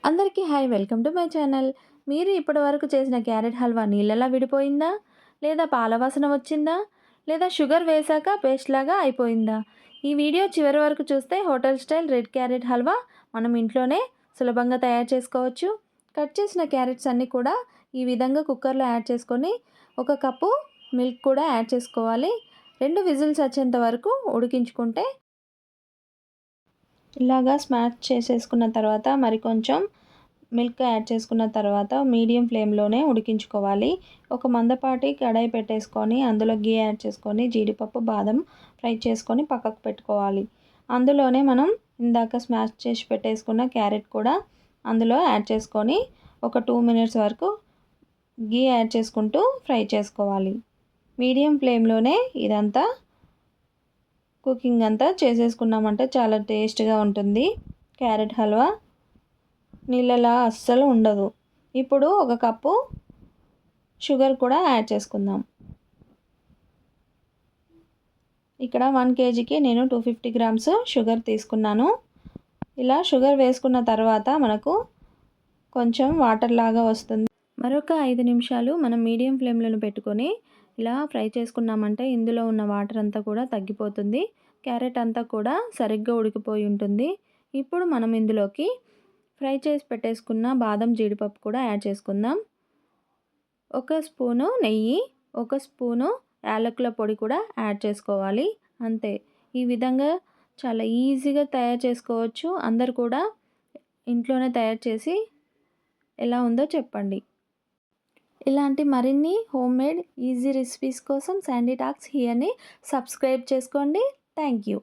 అందరికీ hi, welcome to my channel. మీరు ఇప్పటివరకు చేసిన క్యారెట్ హల్వా నీళ్ళలా విడిపోయిందా? లేదా పాల వాసన వచ్చిందా? లేదా షుగర్ వేశాక పేస్ట్ లాగా అయిపోయిందా? ఈ వీడియో చివరి వరకు చూస్తే hotel style red carrot halwa మనం ఇంట్లోనే సులభంగా తయారు చేసుకోవచ్చు. కట్ చేసిన క్యారెట్స్ అన్నీ కూడా ఈ విధంగా కుక్కర్లో యాడ్ చేసుకొని 1 కప్పు మిల్క్ కూడా యాడ్ చేసుకోవాలి. 2 విజిల్స్ వచ్చేంత వరకు ఉడికించుకుంటే ఇలాగా స్మాష్ చేసేసుకున్న తర్వాత మరి కొంచెం మిల్క్ యాడ్ చేసుకున్న తర్వాత మీడియం ఫ్లేమ్లోనే ఉడికించుకోవాలి. ఒక మందపాటి కడాయి పెట్టేసుకొని అందులో గీ యాడ్ చేసుకొని జీడిపప్పు, బాదం ఫ్రై చేసుకొని పక్కకు పెట్టుకోవాలి. అందులోనే మనం ఇందాక స్మాష్ చేసి పెట్టేసుకున్న క్యారెట్ కూడా అందులో యాడ్ చేసుకొని ఒక 2 మినిట్స్ వరకు గీ యాడ్ చేసుకుంటూ ఫ్రై చేసుకోవాలి. మీడియం ఫ్లేమ్లోనే ఇదంతా కుకింగ్ అంతా చేసేసుకున్నామంటే చాలా టేస్ట్గా ఉంటుంది. క్యారెట్ హల్వా నీళ్ళలా అస్సలు ఉండదు. ఇప్పుడు 1 కప్పు షుగర్ కూడా యాడ్ చేసుకుందాం. ఇక్కడ 1 కేజీకి నేను 250 గ్రామ్స్ షుగర్ తీసుకున్నాను. ఇలా షుగర్ వేసుకున్న తర్వాత మనకు కొంచెం వాటర్ లాగా వస్తుంది. మరొక 5 నిమిషాలు మనం మీడియం ఫ్లేమ్లో పెట్టుకొని ఇలా ఫ్రై చేసుకున్నామంటే ఇందులో ఉన్న వాటర్ అంతా కూడా తగ్గిపోతుంది. క్యారెట్ అంతా కూడా సరిగ్గా ఉడికిపోయి ఉంటుంది. ఇప్పుడు మనం ఇందులోకి ఫ్రై చేసి పెట్టేసుకున్న బాదం, జీడిపప్పు కూడా యాడ్ చేసుకుందాం. 1 స్పూను నెయ్యి, 1 స్పూను యాలకుల పొడి కూడా యాడ్ చేసుకోవాలి. అంతే. ఈ విధంగా చాలా ఈజీగా తయారు చేసుకోవచ్చు. అందరు కూడా ఇంట్లోనే తయారు చేసి ఎలా ఉందో చెప్పండి. ఇలాంటి మరిన్ని హోమ్ మేడ్ ఈజీ రెసిపీస్ కోసం శాండీ టాక్స్ హియర్ని సబ్స్క్రైబ్ చేసుకోండి. Thank you.